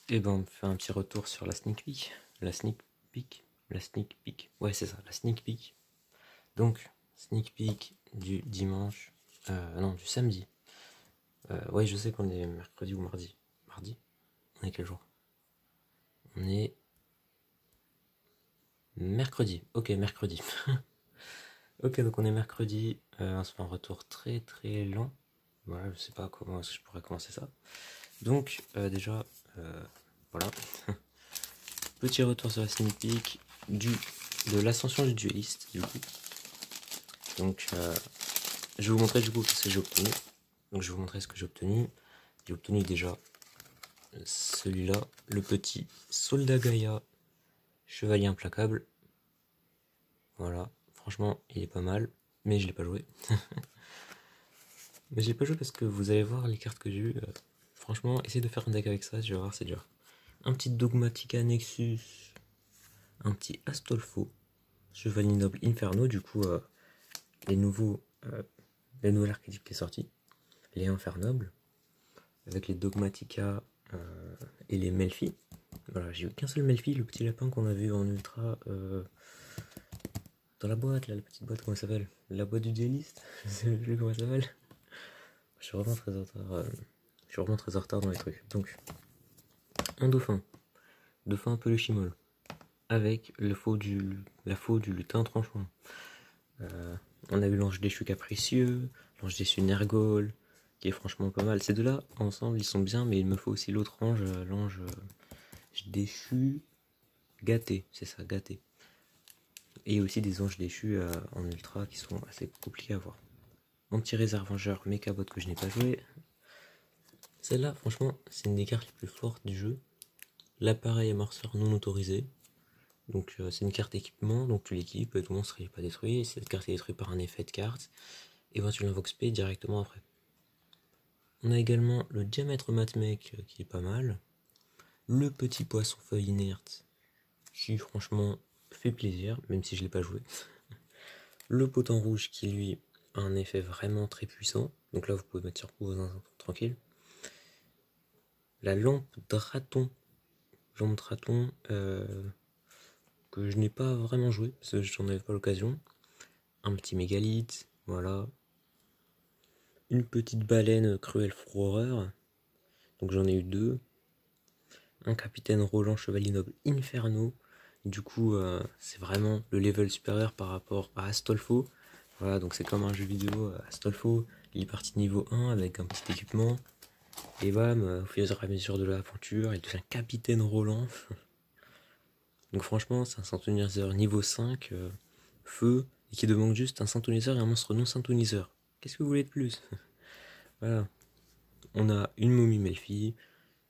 Et ben on fait un petit retour sur la sneak peek. La sneak peek. Ouais, c'est ça, la sneak peek. Donc, sneak peek du dimanche. Non, du samedi. Ouais, je sais qu'on est mercredi ou mardi. Mardi. On est quel jour? On est mercredi. Ok, mercredi. Ok, donc on est mercredi. On se fait un retour très très lent. Voilà, je sais pas comment est-ce que je pourrais commencer ça. Donc, déjà, voilà. Petit retour sur la sneak peek de l'ascension du dueliste, du coup. Donc, je vais vous montrer du coup ce que j'ai obtenu. Donc, je vais vous montrer ce que j'ai obtenu. J'ai obtenu déjà celui-là, le petit Soldat Gaïa, Chevalier Implacable. Voilà, franchement, il est pas mal, mais je l'ai pas joué. Mais je l'ai pas joué parce que vous allez voir les cartes que j'ai eues. Franchement, essayez de faire un deck avec ça, je vais voir, c'est dur. Un petit Dogmatica Nexus, un petit Astolfo, Chevalier Noble Inferno, du coup, les nouveaux, la nouvelle archétype qui est sortie, les Infernobles, avec les Dogmatica et les Melfi. Voilà, j'ai eu qu'un seul Melfi, le petit lapin qu'on a vu en ultra dans la boîte, là, la petite boîte, comment elle s'appelle? La boîte du dueliste. Je sais plus comment elle s'appelle. Je suis vraiment très en retard. Je suis vraiment très en retard dans les trucs. Donc, un dauphin. Dauphin un peu le chimol. Avec la faux du lutin tranchant. On a eu l'ange déchu capricieux, l'ange déchu Nergol, qui est franchement pas mal. Ces deux-là, ensemble, ils sont bien, mais il me faut aussi l'autre ange, l'ange déchu gâté, c'est ça, gâté. Et aussi des anges déchus en ultra qui sont assez compliqués à voir. Mon petit réservangeur Mechabot que je n'ai pas joué. Celle-là, franchement, c'est une des cartes les plus fortes du jeu. L'appareil amorceur non autorisé. Donc c'est une carte équipement, donc tu l'équipes et ton monstre n'est pas détruit. Et cette carte est détruite par un effet de carte, et ben tu l'invoques spé directement après. On a également le diamètre matmec qui est pas mal. Le petit poisson feuille inerte qui franchement fait plaisir, même si je l'ai pas joué. Le potent rouge qui lui a un effet vraiment très puissant. Donc là vous pouvez mettre sur pause tranquille. La lampe draton. Que je n'ai pas vraiment joué parce que j'en avais pas l'occasion. Un petit mégalith, voilà. Une petite baleine cruelle froreur. Donc j'en ai eu deux. Un capitaine Roland Chevalier Noble Inferno. Du coup, c'est vraiment le level supérieur par rapport à Astolfo. Voilà, donc c'est comme un jeu vidéo. Astolfo, il est parti niveau 1 avec un petit équipement. Et bam, au fur et à mesure de l'aventure, il devient capitaine Roland. Donc franchement, c'est un synthoniseur niveau 5, feu, et qui demande juste un synthoniseur et un monstre non synthoniseur. Qu'est-ce que vous voulez de plus? Voilà. On a une momie Melfi,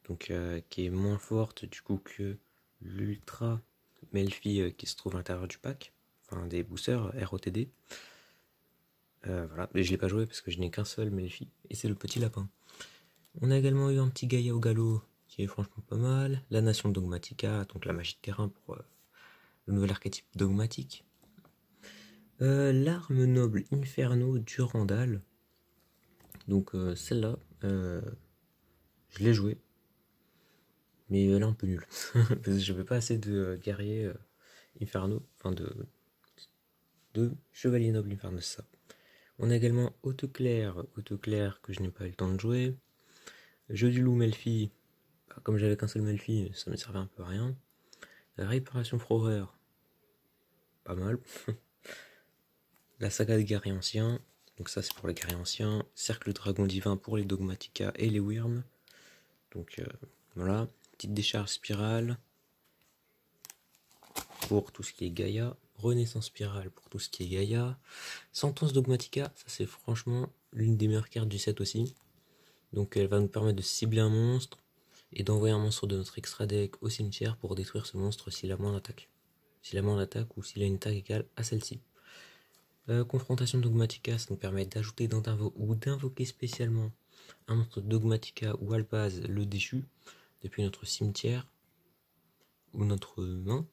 donc qui est moins forte du coup que l'ultra Melfi qui se trouve à l'intérieur du pack, enfin des boosters ROTD. Voilà, mais je l'ai pas joué parce que je n'ai qu'un seul Melfi, et c'est le petit lapin. On a également eu un petit Gaïa au galop qui est franchement pas mal. La nation Dogmatica, donc la magie de terrain pour le nouvel archétype dogmatique. L'arme noble Inferno Durandal. Donc celle-là, je l'ai jouée. Mais elle est un peu nulle. Parce que je veux pas assez de guerrier Inferno. Enfin de chevalier noble Inferno, c'est ça. On a également Autoclair que je n'ai pas eu le temps de jouer. Jeu du loup Melfi. Comme j'avais qu'un seul Melfi, ça me servait un peu à rien. La réparation Froreur. Pas mal. La saga des guerriers anciens. Donc ça c'est pour les guerriers anciens. Cercle dragon divin pour les Dogmatica et les Wyrm. Donc voilà. Petite décharge spirale pour tout ce qui est Gaïa. Renaissance spirale pour tout ce qui est Gaïa. Sentence Dogmatica, ça c'est franchement l'une des meilleures cartes du set aussi. Donc elle va nous permettre de cibler un monstre et d'envoyer un monstre de notre extra deck au cimetière pour détruire ce monstre s'il a moins d'attaque. S'il a moins d'attaque ou s'il a une attaque égale à celle-ci. Confrontation Dogmatica, ça nous permet d'ajouter ou d'invoquer spécialement un monstre Dogmatica ou Alpaz le déchu depuis notre cimetière ou notre main.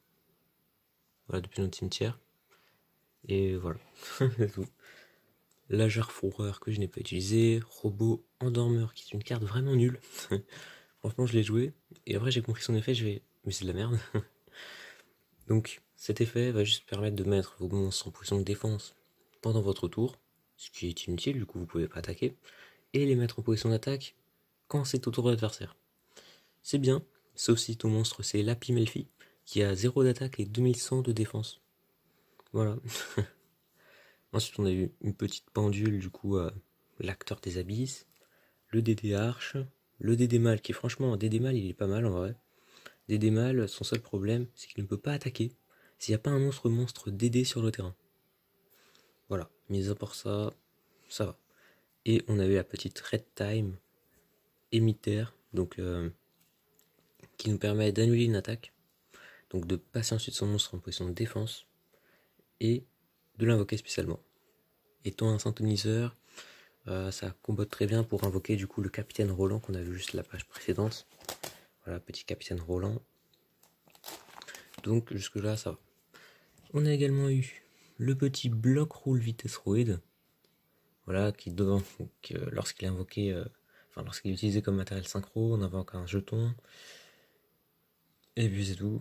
Voilà, depuis notre cimetière. Et voilà, c'est tout. Lageur Fourreur que je n'ai pas utilisé. Robot Endormeur qui est une carte vraiment nulle. Franchement, je l'ai joué, et après j'ai compris son effet, je vais... Mais c'est de la merde. Donc, cet effet va juste permettre de mettre vos monstres en position de défense pendant votre tour, ce qui est inutile, du coup vous pouvez pas attaquer, et les mettre en position d'attaque quand c'est au tour de l'adversaire. C'est bien, sauf si ton monstre c'est Lapimelfi, qui a 0 d'attaque et 2100 de défense. Voilà. Ensuite on a eu une petite pendule, du coup, l'acteur des abysses, le DD Arche, le DD Mal, qui franchement, un DD Mal il est pas mal en vrai. DD Mal, son seul problème, c'est qu'il ne peut pas attaquer s'il n'y a pas un monstre DD sur le terrain. Voilà, mis à part ça, ça va. Et on avait la petite Red Time émitaire, donc qui nous permet d'annuler une attaque, donc de passer ensuite son monstre en position de défense et de l'invoquer spécialement. Étant un synthoniseur, ça combote très bien pour invoquer du coup le capitaine Roland qu'on a vu juste la page précédente. Voilà, petit capitaine Roland. Donc jusque là ça va. On a également eu le petit bloc roule vitesse roid. Voilà, lorsqu'il est invoqué, lorsqu'il est utilisé comme matériel synchro, on invoque un jeton. Et puis c'est tout.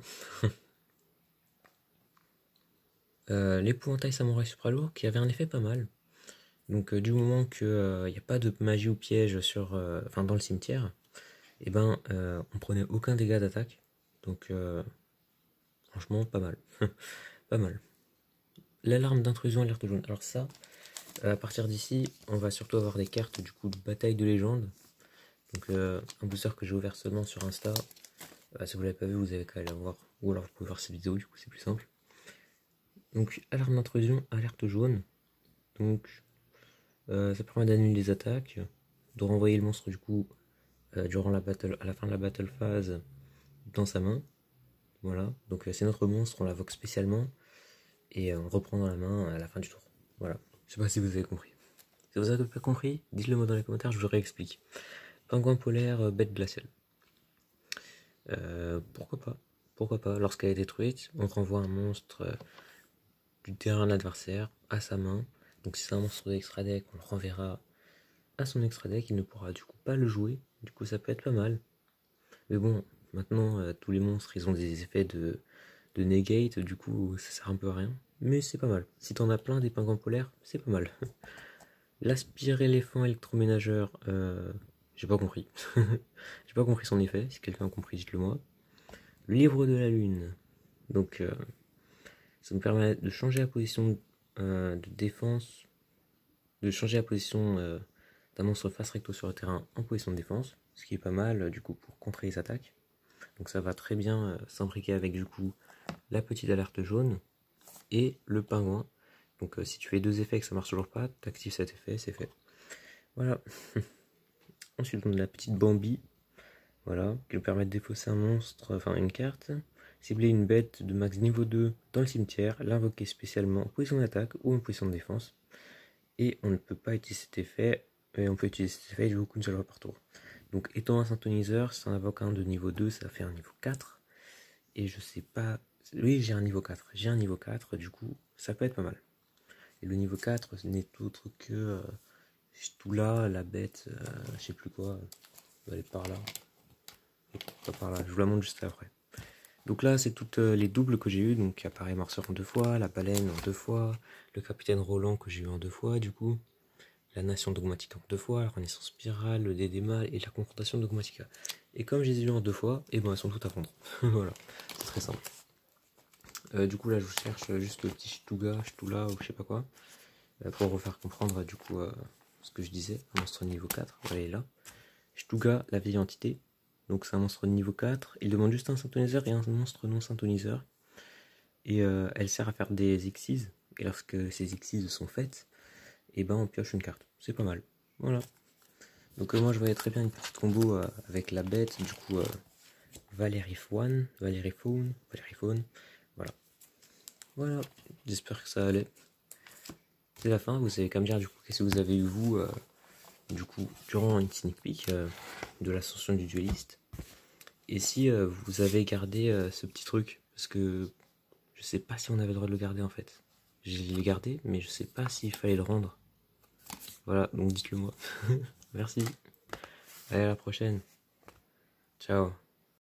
L'épouvantail samouraï supralourd qui avait un effet pas mal. Donc du moment qu'il n'y a pas de magie ou piège dans le cimetière, et on prenait aucun dégât d'attaque. Donc franchement pas mal. Pas mal. L'alarme d'intrusion alerte jaune. Alors ça, à partir d'ici, on va surtout avoir des cartes du coup de bataille de légende. Donc un booster que j'ai ouvert seulement sur Insta. Si vous l'avez pas vu, vous avez qu'à aller voir. Ou alors vous pouvez voir cette vidéo, du coup c'est plus simple. Donc alarme d'intrusion, alerte jaune. Donc ça permet d'annuler les attaques, de renvoyer le monstre du coup durant la battle, à la fin de la battle phase dans sa main. Voilà, donc c'est notre monstre, on l'invoque spécialement et on reprend dans la main à la fin du tour. Voilà, je sais pas si vous avez compris. Si vous avez pas compris, dites-le moi dans les commentaires, je vous réexplique. Pingouin polaire, bête glaciale. Pourquoi pas? Pourquoi pas? Lorsqu'elle est détruite, on renvoie un monstre du terrain de l'adversaire à sa main. Donc si c'est un monstre d'extra deck, on le renverra à son extra deck, il ne pourra du coup pas le jouer. Du coup ça peut être pas mal. Mais bon, maintenant tous les monstres ils ont des effets de negate, du coup ça sert un peu à rien. Mais c'est pas mal. Si t'en as plein des pingouins polaires, c'est pas mal. L'aspire éléphant électroménageur, j'ai pas compris. J'ai pas compris son effet. Si quelqu'un a compris, dites-le moi. Le livre de la lune. Donc ça nous permet de changer la position de défense, de changer la position d'un monstre face recto sur le terrain en position de défense, ce qui est pas mal du coup pour contrer les attaques. Donc ça va très bien s'imbriquer avec du coup la petite alerte jaune et le pingouin. Donc si tu fais deux effets et que ça marche toujours pas, tu actives cet effet, c'est fait. Voilà. Ensuite on a la petite Bambi, voilà, qui nous permet de défausser un monstre, enfin une carte, cibler une bête de max niveau 2 dans le cimetière, l'invoquer spécialement en position d'attaque ou en position de défense. Et on ne peut pas utiliser cet effet, et on peut utiliser cet effet du coup qu'une seule fois par tour. Donc étant un synthoniseur, si on invoque un de niveau 2, ça fait un niveau 4. Et je sais pas... Oui, j'ai un niveau 4. J'ai un niveau 4, du coup, ça peut être pas mal. Et le niveau 4, ce n'est autre que... tout là, la bête, je sais plus quoi, on va aller par là. Pas par là, je vous la montre juste après. Donc là, c'est toutes les doubles que j'ai eu. Donc appareil morceur en 2 fois, la baleine en 2 fois, le capitaine Roland que j'ai eu en 2 fois, du coup. La nation dogmatique en 2 fois, la renaissance spirale, le dédémal et la confrontation dogmatica. Et comme je les ai eu en 2 fois, et elles sont toutes à prendre. Voilà, c'est très simple. Du coup là je cherche juste le petit Ch'tula ou je sais pas quoi, pour refaire comprendre du coup ce que je disais, un monstre niveau 4, voilà il est là. Ch'tuga, la vieille entité, donc c'est un monstre de niveau 4, il demande juste un synthoniseur et un monstre non synthoniseur. Et elle sert à faire des Xyz, et lorsque ces Xyz sont faites, et on pioche une carte. C'est pas mal. Voilà. Donc moi je voyais très bien une petite combo avec la bête, du coup Valérie Faune, voilà. Voilà, j'espère que ça allait. C'est la fin, vous savez qu'à me dire du coup qu'est-ce que vous avez eu vous du coup durant une sneak peek de l'ascension du dueliste. Et si vous avez gardé ce petit truc, parce que je sais pas si on avait le droit de le garder en fait. Je l'ai gardé, mais je sais pas s'il fallait le rendre. Voilà, donc dites-le moi. Merci. Allez, à la prochaine. Ciao.